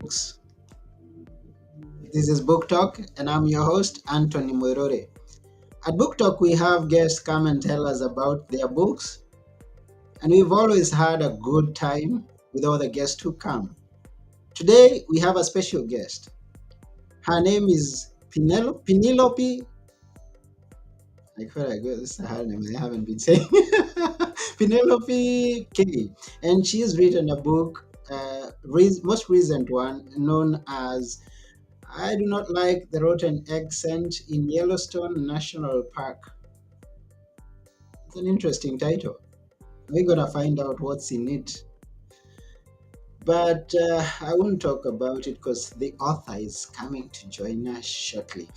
books. This is Book Talk, and I'm your host, Anthony Moirore. At Book Talk, we have guests come and tell us about their books, and we've always had a good time with all the guests who come. Today, we have a special guest. Her name is Penelope. I feel like this is her name. I haven't been saying Penelope Kaye, and she's written a book, most recent one, known as "I Do Not Like the Rotten Egg Scent in Yellowstone National Park." It's an interesting title. We're gonna find out what's in it, but I won't talk about it because the author is coming to join us shortly.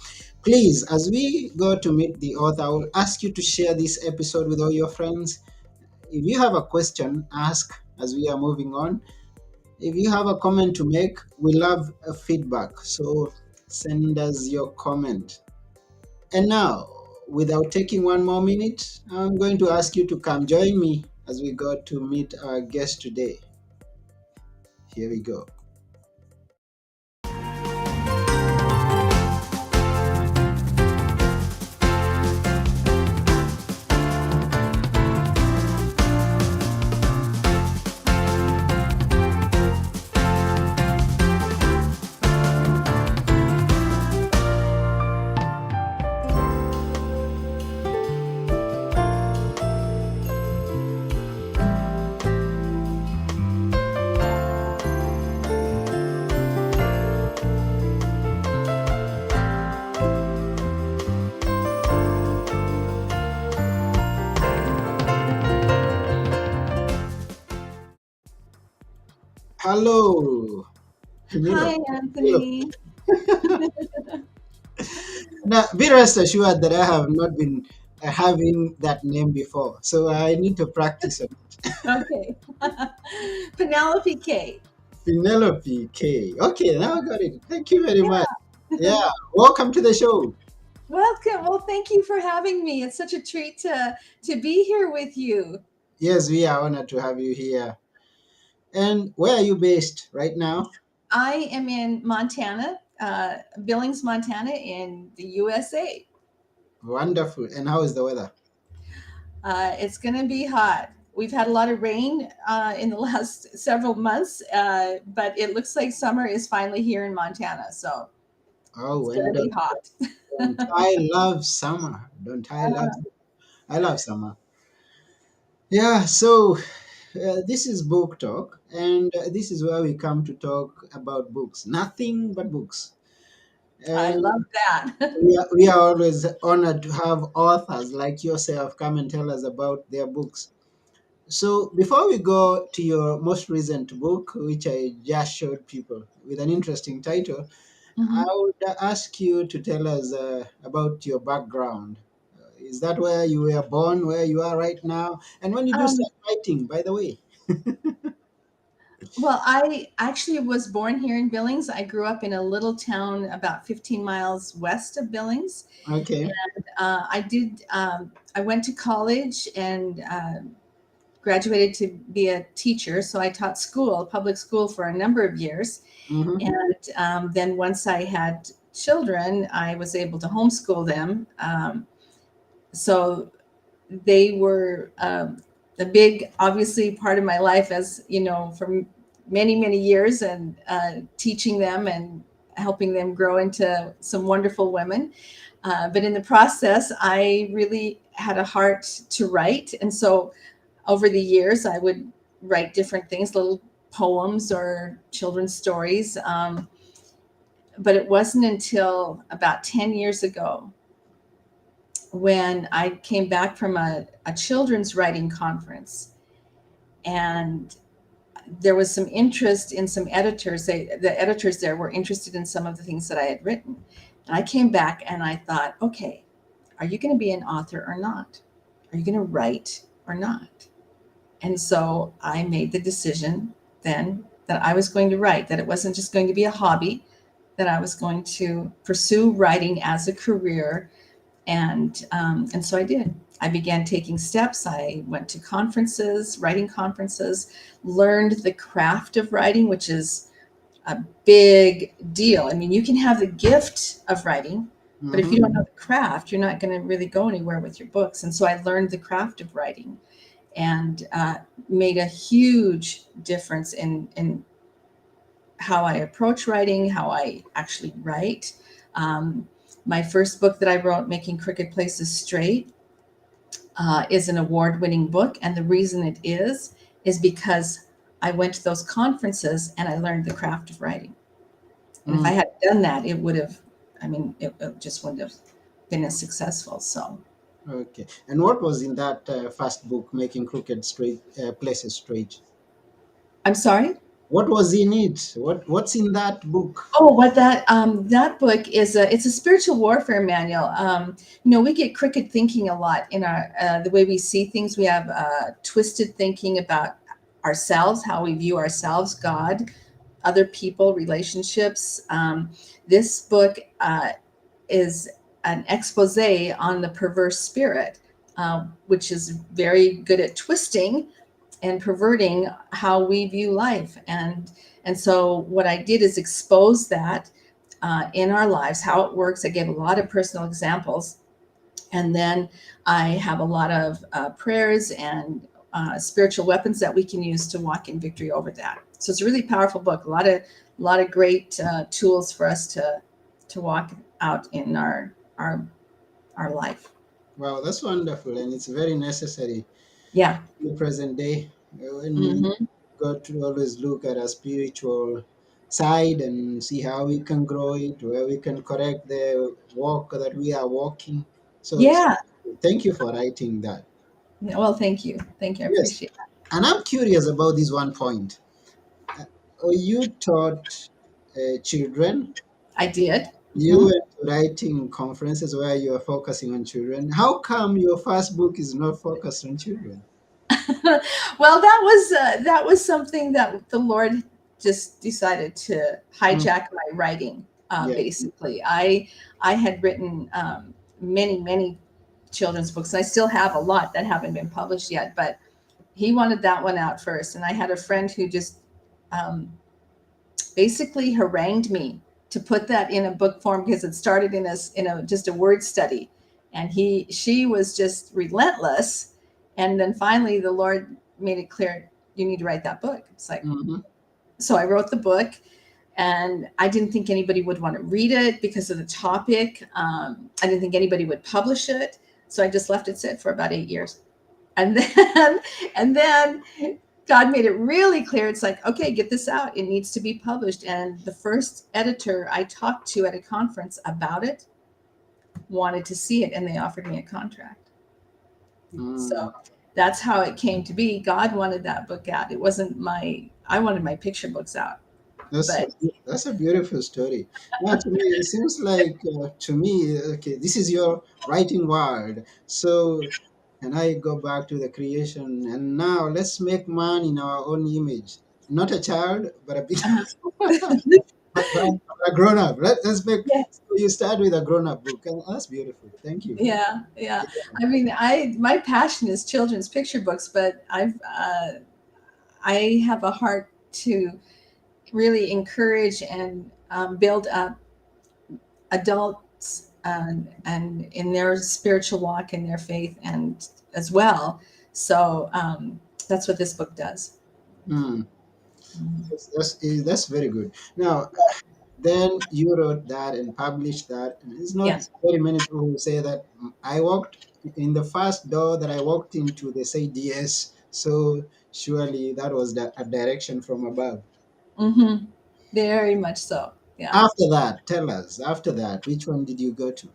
Please, as we go to meet the author, I will ask you to share this episode with all your friends. If you have a question, ask as we are moving on. If you have a comment to make, we love a feedback. So send us your comment. And now, without taking one more minute, I'm going to ask you to come join me as we go to meet our guest today. Here we go. Hello, Camilo. Hi, Hello. Anthony. Now, be rest assured that I have not been having that name before, so I need to practice it. Okay. Penelope Kaye. Penelope K. Okay, now I got it. Thank you very much. Yeah. Yeah, welcome to the show. Welcome. Well, thank you for having me. It's such a treat to be here with you. Yes, we are honored to have you here. And where are you based right now? I am in Montana, Billings, Montana, in the USA. Wonderful. And how is the weather? It's going to be hot. We've had a lot of rain in the last several months, but it looks like summer is finally here in Montana. So Oh, it's going and to be hot. don't I love summer? Don't I love? I love summer. Yeah. So this is book talk, and this is where we come to talk about books. Nothing but books. I And love that. we are always honored to have authors like yourself come and tell us about their books. So before we go to your most recent book, which I just showed people with an interesting title, I Mhm. would ask you to tell us about your background. Is that where you were born, where you are right now? And when did you Um, start writing, by the way? Well, I actually was born here in Billings. I grew up in a little town about 15 miles west of Billings. Okay. And I went to college and graduated to be a teacher. So I taught school, public school, for a number of years. Mm-hmm. And then once I had children, I was able to homeschool them. So they were a big, obviously, part of my life, as you know, for many, many years, and teaching them and helping them grow into some wonderful women. But in the process, I really had a heart to write. And so over the years, I would write different things, little poems or children's stories. But it wasn't until about 10 years ago when I came back from a children's writing conference, and there was some interest in some editors. The editors there were interested in some of the things that I had written. And I came back and I thought, okay, are you going to be an author or not? Are you going to write or not? And so I made the decision then that I was going to write, that it wasn't just going to be a hobby, that I was going to pursue writing as a career. And so I did. I began taking steps. I went to conferences, writing conferences, learned the craft of writing, which is a big deal. I mean, you can have the gift of writing, but if Mm-hmm. you don't know the craft, you're not going to really go anywhere with your books. And so I learned the craft of writing, and made a huge difference in how I approach writing, how I actually write. Um, my first book that I wrote, Making Crooked Places Straight, is an award-winning book, and the reason it is because I went to those conferences and I learned the craft of writing. And if I Mm. had done that, it would have, I mean, it just wouldn't have been as successful. So Okay. And what was in that first book, Making Crooked Straight Places Straight? I'm sorry. What was in it? What's in that book? Oh, what that book is, it's a spiritual warfare manual. We get crooked thinking a lot in our the way we see things. We have twisted thinking about ourselves, how we view ourselves, God, other people, relationships. This book is an expose on the perverse spirit, which is very good at twisting and perverting how we view life. And so what I did is expose that in our lives, how it works. I gave a lot of personal examples, and then I have a lot of prayers and spiritual weapons that we can use to walk in victory over that. So it's a really powerful book. A lot of great tools for us to walk out in our life. Wow, that's wonderful, and it's very necessary Yeah. in the present day when we Hmm. got to always look at our spiritual side and see how we can grow it, where we can correct the walk that we are walking. So Yeah. thank you for writing that. Yeah, well, thank you. Thank you. I Yes, appreciate that. and I'm curious about this one point. Uh, you taught children. I did. You Hmm. went to writing conferences where you are focusing on children. How come your first book is not focused on children? Well, that was something that the Lord just decided to Mm, hijack my writing. yeah. Basically, I had written many children's books, and I still have a lot that haven't been published yet. But He wanted that one out first, and I had a friend who just um, basically harangued me to put that in a book form because it started in a just a word study, and she was just relentless. And then finally the Lord made it clear, you need to write that book. It's like, Hmm. so I wrote the book, and I didn't think anybody would want to read it because of the topic. I didn't think anybody would publish it, so I just left it sit for about 8 years. And then and then God made it really clear. It's like, okay, get this out. It needs to be published. And the first editor I talked to at a conference about it wanted to see it, and they offered me a contract. Mm, So that's how it came to be. God wanted that book out. It wasn't I wanted my picture books out. that's a, But that's a beautiful story. Now, to me, it seems like to me, okay, this is your writing world. So, and I go back to the creation, and now let's make man in our own image, not a child, but a bit, but a grown up. Let's make. yeah, So you start with a grown up book, and that's beautiful. Thank you. yeah. I mean, my passion is children's picture books, but I have a heart to really encourage and build up adults and in their spiritual walk and their faith and as well. So that's what this book does. Mm, Mhm. that's very good. Now, then you wrote that and published that. And it's not Yeah. very many people who say that I walked in the first door that I walked into, they said yes. So surely that was a direction from above. Hmm. Very much so. Yeah. After that, tell us, after that, which one did you go to?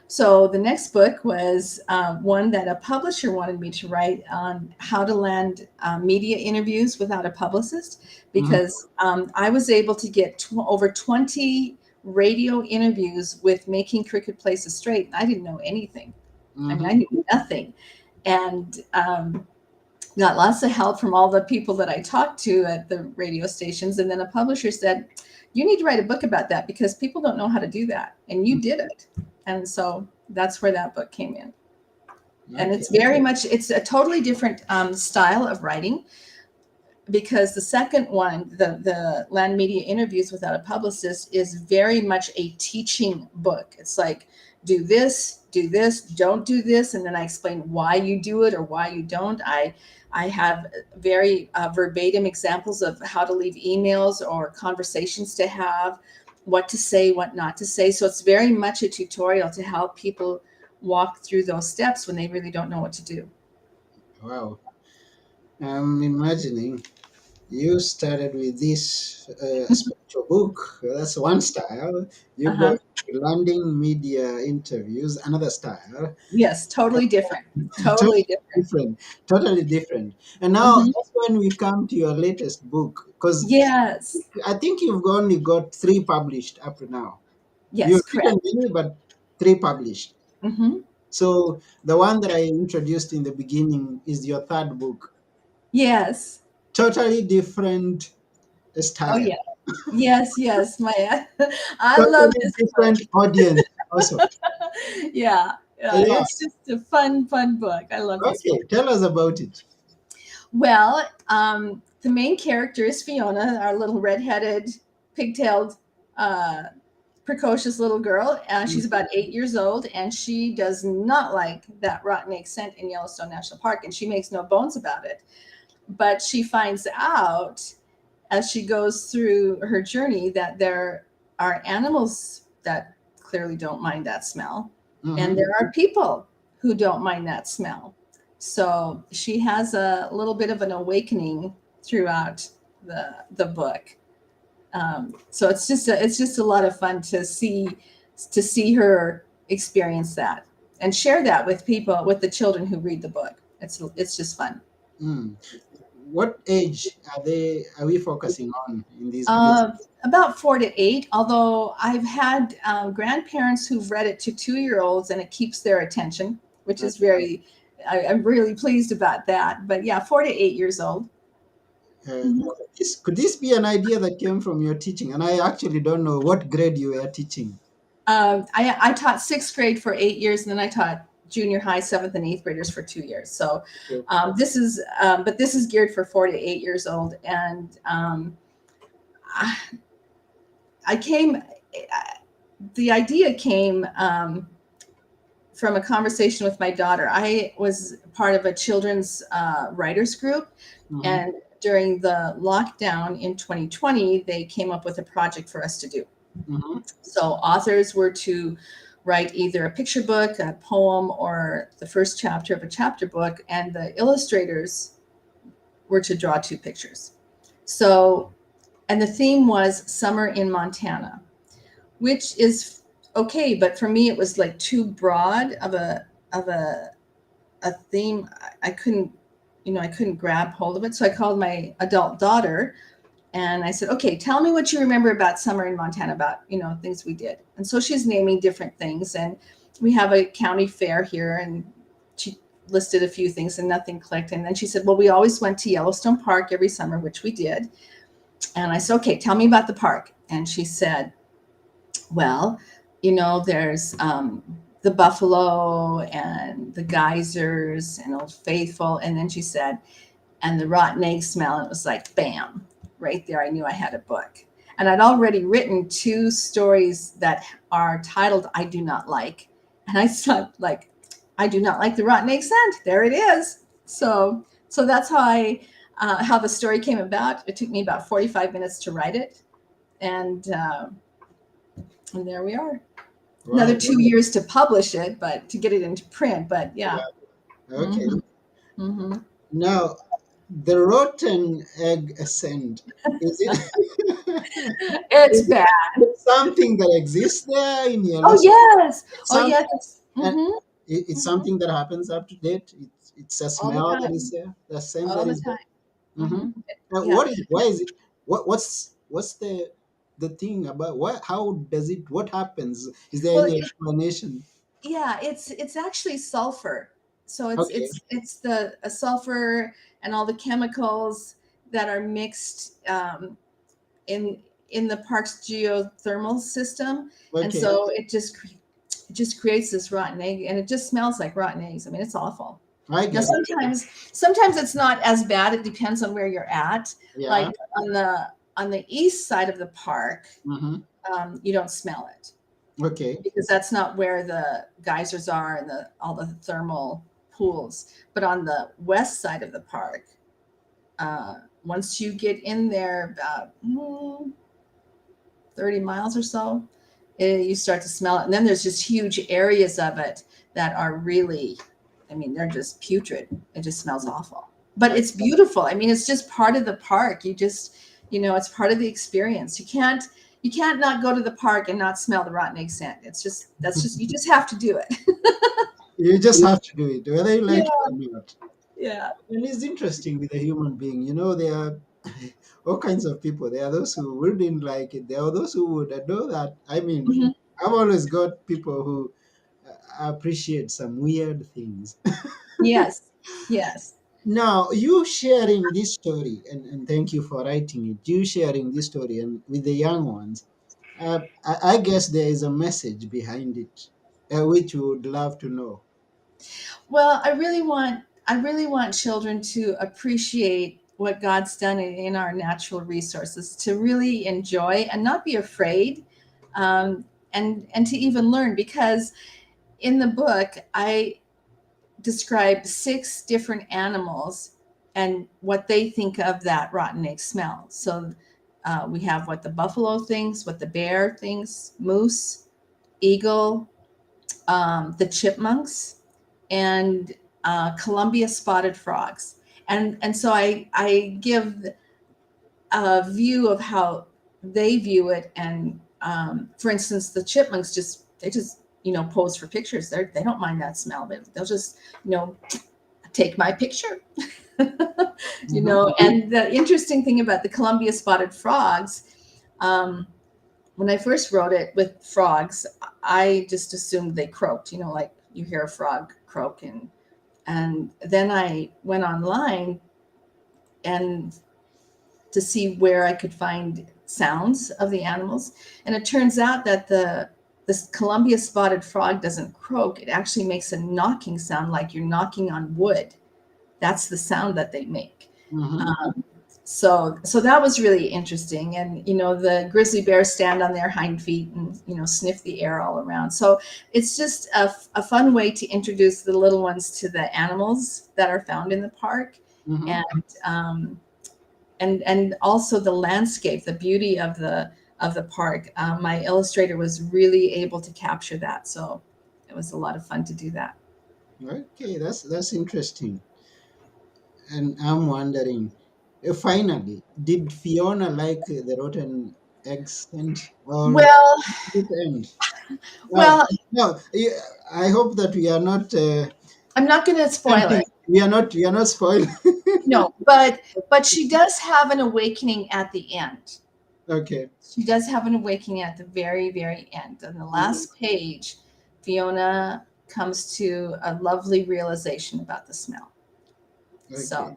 So the next book was one that a publisher wanted me to write on how to land media interviews without a publicist, Mhm, because I was able to get over 20 radio interviews with Making Crooked Places Straight. I didn't know anything. I mean, mhm, I knew nothing. And got lots of help from all the people that I talked to at the radio stations. And then a publisher said, you need to write a book about that because people don't know how to do that. And you did it. And so that's where that book came in. And okay. it's a totally different style of writing. because the second one, the Land Media Interviews Without a Publicist, is very much a teaching book. It's like, do this, don't do this, and then I explain why you do it or why you don't. I have very verbatim examples of how to leave emails or conversations to have, what to say, what not to say. So it's very much a tutorial to help people walk through those steps when they really don't know what to do. Wow. I'm imagining you started with this spiritual book. That's one style. You got Uh-huh. landing media interviews, another style. Yes, totally different. Totally Totally different. different. Totally different. And now Hmm. that's when we come to your latest book, because Yes. I think you've only got three published up to now. You've Yes, written correct. many, but three published. Hmm. So the one that I introduced in the beginning is your third book. Yes. Totally different Oh style. yeah. Yes, yes. My I love Totally this book. different audience also. Yeah. Yeah. It's just a fun book. I love this book. Okay. Tell us about it. Well, the main character is Fiona, our little redheaded, pigtailed, uh, precocious little girl. She's Mhm. about 8 years old, and she does not like that rotten egg scent in Yellowstone National Park, and she makes no bones about it. But she finds out as she goes through her journey that there are animals that clearly don't mind that smell, and Mhm. there are people who don't mind that smell. So she has a little bit of an awakening throughout the book. So it's just a lot of fun to see her experience that and share that with people, with the children who read the book. It's just fun. Mm. What age are we focusing on in this? About 4 to 8. Although I've had grandparents who've read it to 2 year olds, and it keeps their attention, which is very. I'm really pleased about that. But yeah, 4 to 8 years old. Mhm. Could this be an idea that came from your teaching? And I actually don't know what grade you were teaching. I taught sixth grade for 8 years, and then I taught junior high, seventh and eighth graders for 2 years. So Okay. but this is geared for 4 to 8 years old, and I, I came. The idea came from a conversation with my daughter. I was part of a children's writers group, Mhm. and during the lockdown in 2020, they came up with a project for us to do. Mhm. So authors were to write either a picture book, a poem, or the first chapter of a chapter book, and the illustrators were to draw two pictures. So, and the theme was summer in Montana, which is okay, but for me it was like too broad of a theme. I couldn't, I couldn't grab hold of it. So I called my adult daughter and I said, okay, tell me what you remember about summer in Montana, about, things we did. And so she's naming different things. And we have a county fair here, and she listed a few things and nothing clicked. And then she said, well, we always went to Yellowstone Park every summer, which we did. And I said, okay, tell me about the park. And she said, well, there's the buffalo and the geysers and Old Faithful. And then she said, and the rotten egg smell. And it was like, bam, right there. I knew I had a book. And I'd already written two stories that are titled I Do Not Like. And I thought, like, I do not like the rotten egg scent. There it is. So that's how the story came about. It took me about 45 minutes to write it. And there we are. Another Wow. 2 years to publish it, but to get it into print. But yeah. Wow. Okay. Mm-hmm. Mm-hmm. Now, the rotten egg ascent, is it, It's is bad. it something that exists there in Oh Yellowstone? yes. It's Oh something, yes. and Mm-hmm. it's Mm-hmm. something that happens up to date. It's a All the smell that is time. there, the scent All that the is there. time. Mm-hmm. Mm-hmm. Yeah. What is it? Why is it? What's the thing about what? How does it? What happens? Is there Well, any explanation? yeah, it's actually sulfur. So it's Okay. it's it's the sulfur and all the chemicals that are mixed in the park's geothermal system, and Okay. so it just creates this rotten egg, and it just smells like rotten eggs. I mean, it's awful. I Now get it. sometimes it's not as bad. It depends on where you're at. Like Yeah. on the east side of the park, Mm-hmm. you don't smell it Okay. because that's not where the geysers are and all the thermal pools. But on the west side of the park, uh, once you get in there about 30 miles or so, you start to smell it. And then there's just huge areas of it that are really, I mean, they're just putrid. It just smells awful. But I, it's beautiful. I mean, it's just part of the park. It's part of the experience. You can't not go to the park and not smell the rotten egg sand. You just have to do it. you just have to do it, whether you like it Yeah. or not. Yeah. And it's interesting with a human being. There are all kinds of people. There are those who wouldn't like it. There are those who would. I know that. I mean, Mhm. I've always got people who appreciate some weird things. Yes. Yes. Now, you sharing this story, and thank you for writing it, you sharing this story and with the young ones, I guess there is a message behind it, which we would love to know. Well, I really want children to appreciate what God's done in our natural resources, to really enjoy and not be afraid, and to even learn. Because in the book, I describe 6 different animals and what they think of that rotten egg smell. So we have what the buffalo thinks, what the bear thinks, moose, eagle, the chipmunks, and Columbia spotted frogs. And so I give a view of how they view it. And for instance, the chipmunks they just pose for pictures. They don't mind that smell, but they'll just take my picture. Hmm. And the interesting thing about the Columbia spotted frogs, um, when I first wrote it with frogs, I just assumed they croaked, like you hear a frog croak. And then I went online and to see where I could find sounds of the animals. And it turns out that this Columbia spotted frog doesn't croak. It actually makes a knocking sound like you're knocking on wood. That's the sound that they make. Hmm. Um, so that was really interesting. And the grizzly bears stand on their hind feet and sniff the air all around. So it's just a fun way to introduce the little ones to the animals that are found in the park, Hmm. and and also the landscape, the beauty of the park. My illustrator was really able to capture that, so it was a lot of fun to do that. Okay, that's interesting. And I'm wondering, finally, did Fiona like the rotten eggs and or Well, did it end? Uh, well, no, I hope that we are not I'm not going to spoil tempting. it. We are not spoiling. No, but she does have an awakening at the end. Okay. She does have an awakening at the very, very end. On the Mhm. last page, Fiona comes to a lovely realization about the smell. So, Okay.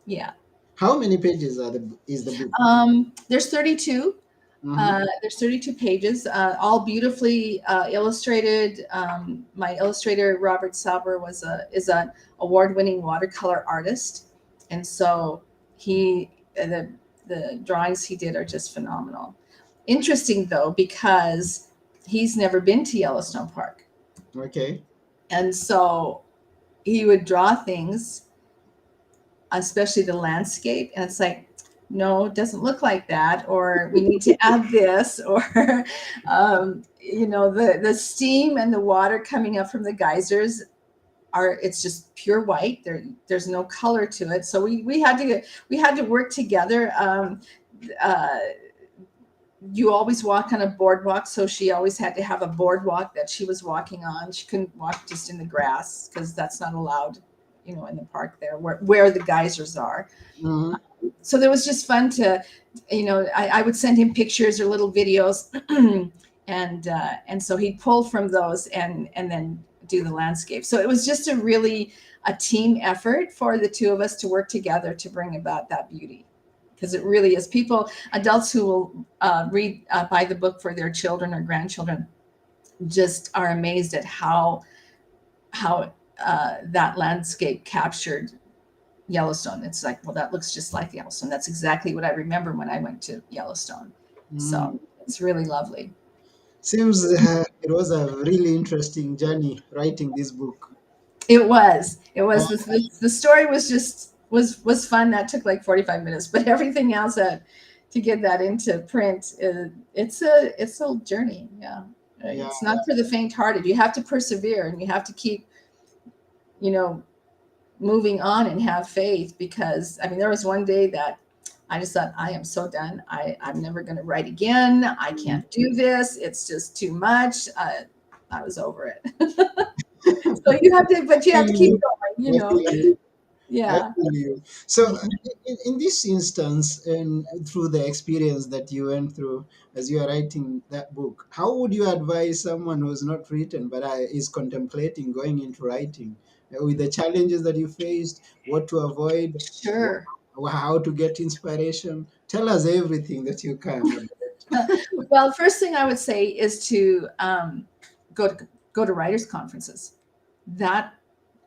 yeah. How many pages is the book? There's 32. Mm-hmm. There's 32 pages, all beautifully illustrated. My illustrator Robert Sauber is an award-winning watercolor artist, and so the drawings he did are just phenomenal. Interesting though, because he's never been to Yellowstone Park, Okay. and so he would draw things, especially the landscape, and it's like, no, it doesn't look like that, or we need to add this, or the steam and the water coming up from the geysers are, it's just pure white. There's no color to it, so we had to work together. Uh, you always walk on a boardwalk, so she always had to have a boardwalk that she was walking on. She couldn't walk just in the grass because that's not allowed, in the park there where the geysers are. Mm-hmm. So there was just fun to, I would send him pictures or little videos, and so he'd pull from those and then do the landscape. So it was just a team effort for the two of us to work together to bring about that beauty, because it really is. Adults who will buy the book for their children or grandchildren, just are amazed at how that landscape captured Yellowstone. It's like, well, that looks just like Yellowstone. That's exactly what I remember when I went to Yellowstone. Mm. So it's really lovely. Seems it was a really interesting journey writing this book. It was. It Uh, was the story was just was fun. That took like 45 minutes, but everything else that to get that into print, it's a journey. Yeah, yeah. it's not for the faint-hearted. You have to persevere and you have to keep, you know, moving on and have faith, because I mean there was one day that I just thought, I am so done. I'm never going to write again. I Mm. can't do this. It's just too much. I was over it. So you have to, but you have Feel to keep you. going, I feel you. I Yeah. feel you. So, in this instance, and through the experience that you went through as you are writing that book, how would you advise someone who's not written but is contemplating going into writing, with the challenges that you faced, what to avoid, Sure. how to get inspiration? Tell us everything that you can about it. Well, first thing I would say is to go to go to writers' conferences. That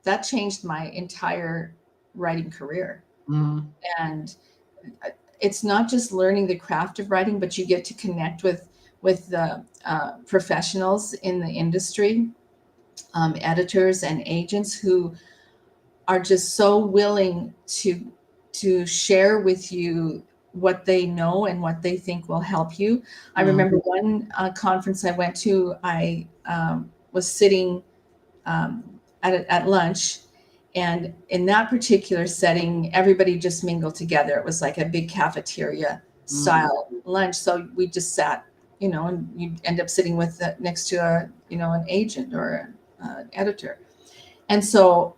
that changed my entire writing career. Mhm. And it's not just learning the craft of writing, but you get to connect with the professionals in the industry, editors and agents who are just so willing to share with you what they know and what they think will help you. I Mhm. remember one conference I went to. I was sitting at lunch, and in that particular setting, everybody just mingled together. It was like a big cafeteria Mhm. style lunch, so we just sat, and you end up sitting with next to a an agent or an editor. And so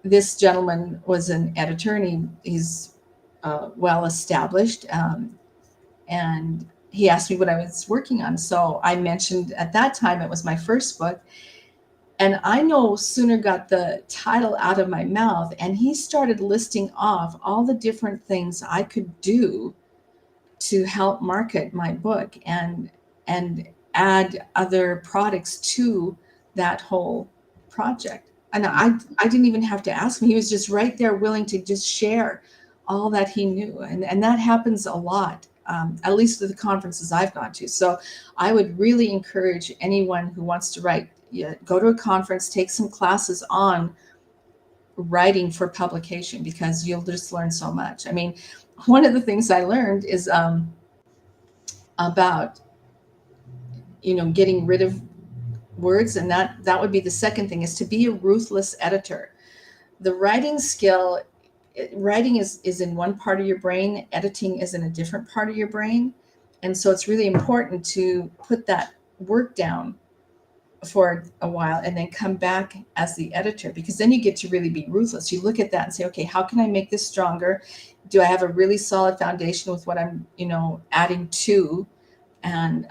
this gentleman was an attorney. He's well established, and he asked me what I was working on. So I mentioned at that time it was my first book, and I no sooner got the title out of my mouth, and he started listing off all the different things I could do to help market my book and add other products to that whole project. And I didn't even have to ask him. He was just right there willing to just share all that he knew. And that happens a lot, at least with the conferences I've gone to. So I would really encourage anyone who wants to write, yeah, go to a conference, take some classes on writing for publication, because you'll just learn so much. I mean, one of the things I learned is about getting rid of words, and that would be the second thing, is to be a ruthless editor. The writing skill, writing is in one part of your brain, editing is in a different part of your brain, and so it's really important to put that work down for a while and then come back as the editor, because then you get to really be ruthless. You look at that and say, okay, how can I make this stronger? Do I have a really solid foundation with what I'm adding to? And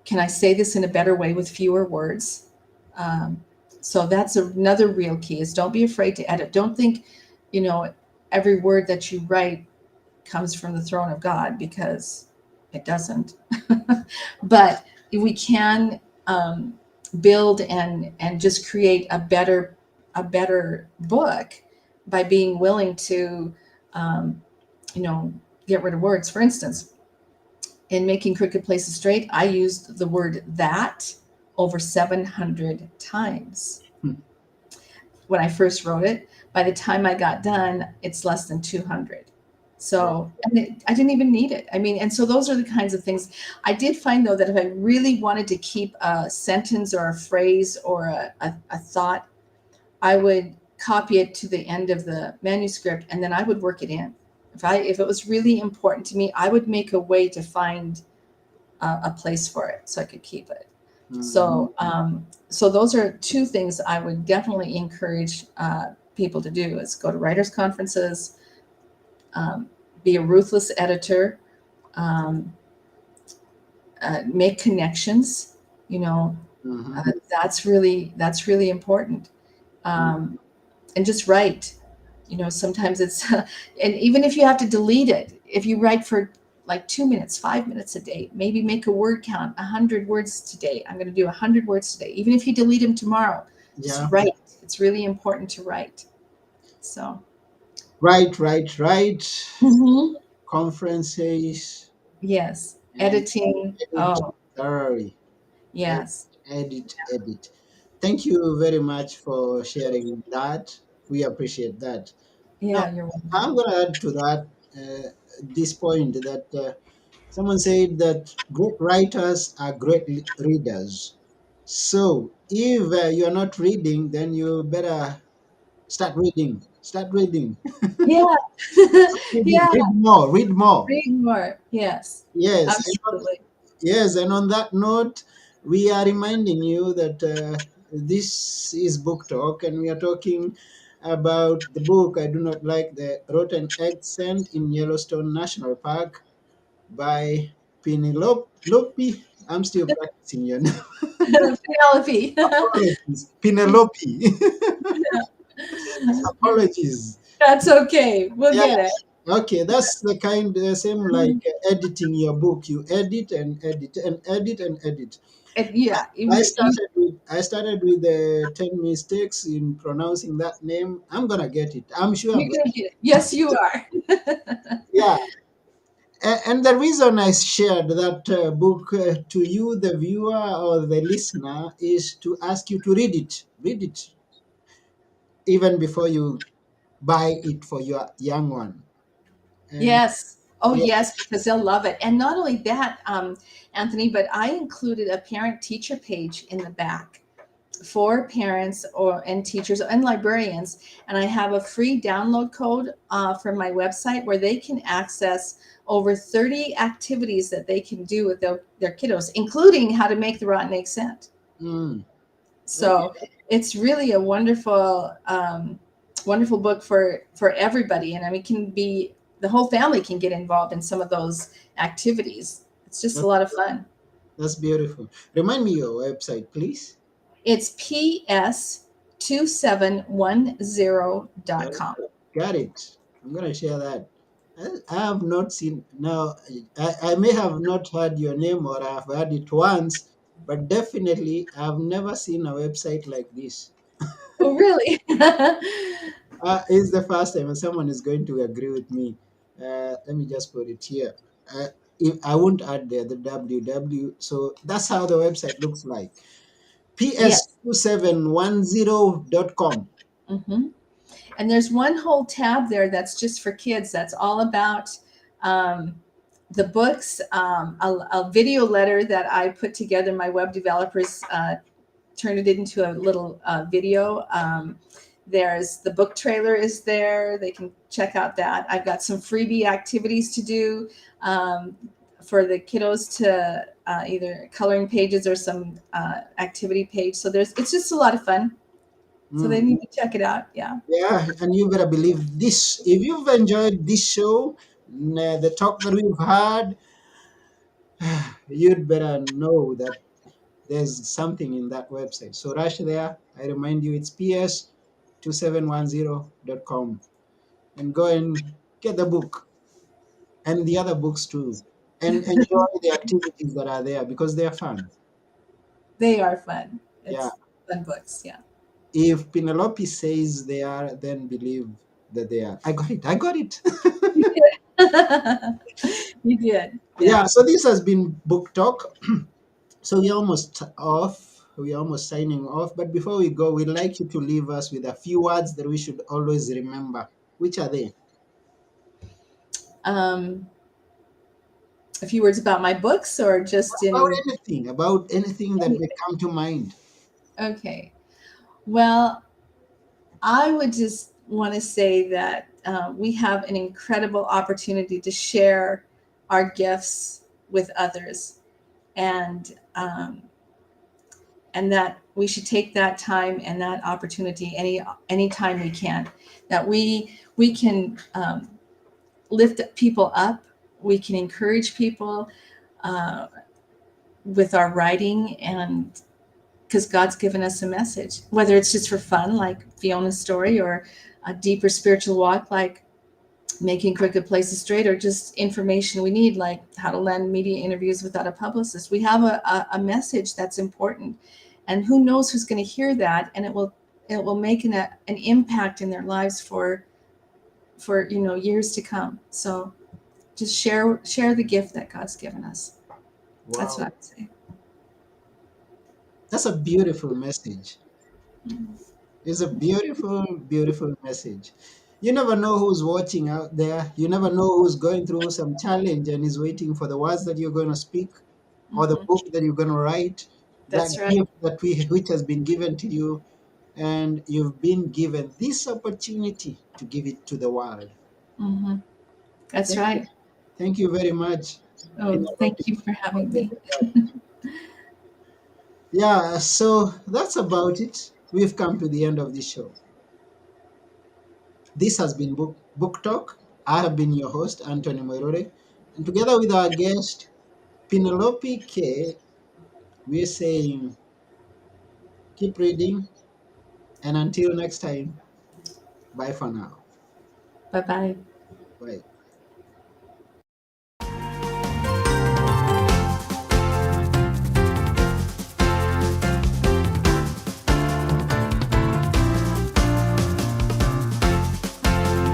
can I say this in a better way with fewer words? um, so that's another real key, is don't be afraid to edit. Don't think you know every word that you write comes from the throne of God, because it doesn't. But we can build and just create a better book by being willing to um, you know get rid of words. For instance, in Making Crooked Places Straight, I used the word that over 700 times Mhm. when I first wrote it. By the time I got done, it's less than 200. Wow. So, I didn't even need it. I mean, and so those are the kinds of things. I did find, though, that if I really wanted to keep a sentence or a phrase or a thought, I would copy it to the end of the manuscript, and then I would work it in. If it was really important to me, I would make a way to find a place for it so I could keep it. Mhm. So those are two things I would definitely encourage people to do: is go to writers' conferences, um, be a ruthless editor, um, make connections. You know, Mhm. that's really important. Um, and just write. Sometimes it's, and even if you have to delete it, if you write for like 2 minutes, 5 minutes a day, maybe make a word count, 100 words today. I'm going to do 100 words today. Even if you delete them tomorrow, just Yeah. write. it's really important to write. So Right. mhm. Conferences Yes, and editing. edit Oh, thoroughly. Edit, yes. edit. Thank you very much for sharing that. We appreciate that. Now, Yeah, you're welcome. I'm going to add to that this point that someone said that great writers are great readers. So, if you are not reading, then you better start reading. Start reading. Yeah. Reading. Yeah, Read more. Read more. read more. Yes, Yes. absolutely. Yes, and on that note, we are reminding you that this is Book Talk, and we are talking about the book I Do Not Like the Rotten Egg Scent in Yellowstone National Park by Penelope. I'm still practicing your name. Penelope. Apologies. Penelope. Apologies. That's okay. We'll Yeah. get it. Okay, that's the kind same like editing your book. You edit and edit and edit and edit. Yeah, I started with the 10 mistakes in pronouncing that name. I'm gonna get it. I'm sure I'm you're gonna. gonna get it. Yes, you are. Yeah, and the reason I shared that book to you, the viewer or the listener, is to ask you to read it. Read it even before you buy it for your young one. And Yes. Oh, yeah, yes, because they'll love it. And not only that, Anthony, but I included a parent teacher page in the back for parents or and teachers and librarians. And I have a free download code from my website where they can access over 30 activities that they can do with their kiddos, including how to make the rotten egg scent. mm, So it's really a wonderful book for everybody, and I mean, can be the whole family can get involved in some of those activities. It's just a that, lot of fun. that's beautiful. Remind me your website, please. It's Got it. ps2710.com. Got it. I'm gonna share that. I have not seen now. I may have not heard your name or I've heard it once, but definitely I've never seen a website like this. Oh, really? It's the first time, and someone is going to agree with me. Let me just put it here. If I won't add the www, so that's how the website looks like. Yes. ps2710.com. Hmm. And there's one whole tab there that's just for kids. That's all about um, the books, a video letter that I put together. My web developers turned it into a little video. There's the book trailer is there. They can check out that. I've got some freebie activities to do for the kiddos to either coloring pages or some activity page. So it's just a lot of fun. So they need to check it out. Yeah. Yeah, and you better believe this. If you've enjoyed this show, the talk that we've had, you'd better know that there's something in that website. So rush there. I remind you, it's ps2710.com and go and get the book and the other books too. And enjoy the activities that are there because they're fun. They are fun. Yeah. It's fun books. Yeah. If Penelope says they are, then believe that they are. I got it. I got it. You did. You did. Yeah, Yeah. so this has been Book Talk. So we're almost off. We're almost signing off. But before we go, we'd like you to leave us with a few words that we should always remember. Which are they? Um, a few words about my books or just in About anything that may come to mind. okay. Well, I would just want to say that we have an incredible opportunity to share our gifts with others, and that we should take that time and that opportunity any time we can. That we can lift people up, we can encourage people uh, with our writing, and because God's given us a message, whether it's just for fun, like Fiona's story, or a deeper spiritual walk, like making crooked places straight, or just information we need, like how to land media interviews without a publicist. We have a message that's important, and who knows who's going to hear that, and it will make an impact in their lives for years to come. So just share the gift that God's given us. That's what I Wow. would say. That's a beautiful message. It's a beautiful, beautiful message. You never know who's watching out there. You never know who's going through some challenge and is waiting for the words that you're going to speak or the Hmm. book that you're going to write, that That's right. gift that which has been given to you, and you've been given this opportunity to give it to the world. Hmm. That's Thank you. right. Thank you very much. Oh, Penelope. thank you for having me. Yeah, so that's about it. We've come to the end of the show. This has been Book Talk. I have been your host, Anthony Moirore. And together with our guest, Penelope Kaye, we're saying keep reading. And until next time, bye for now. Bye bye. Bye.